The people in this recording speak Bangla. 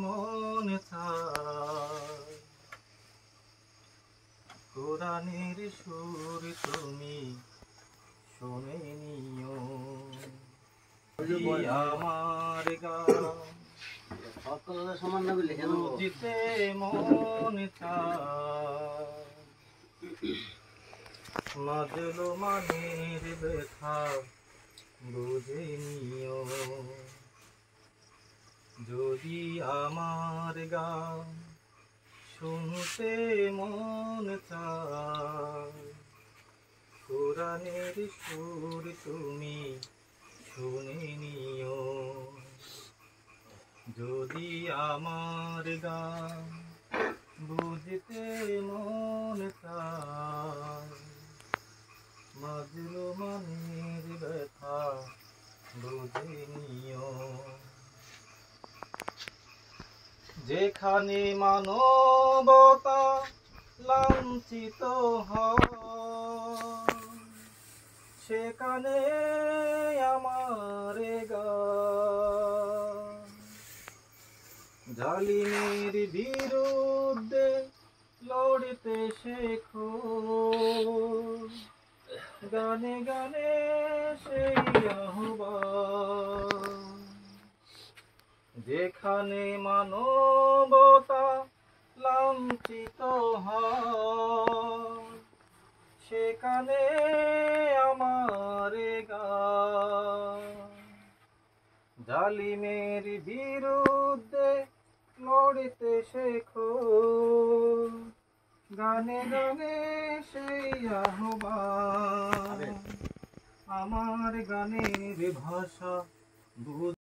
মন চায়। কোরআনের সুর তুমি শুনে নিও, আমার গান বুঝতে মন চায়। মাজলো মানের ব্যথা বুঝে নিও, যদি আমার গান শুনতে মন চায়। কোরআনের সুর তুমি শুনে নিও, যদি আমার গান বুঝতে মন চায়। মাজলো মানের ব্যথা বুঝে নিও, যেখানে মানবতা লাঞ্ছিত হয়, সেখানে আমার গান। জালিমের বিরুদ্ধে লড়তে শেখো, গানে গানে সেই আহ্বান। যেখানে মানবতা লাঞ্ছিত হয়, সেখানে আমার গান। জালিমের বিরুদ্ধে লড়তে শেখো, গানে গানে সেই আহ্বান। আমার গানের ভাষা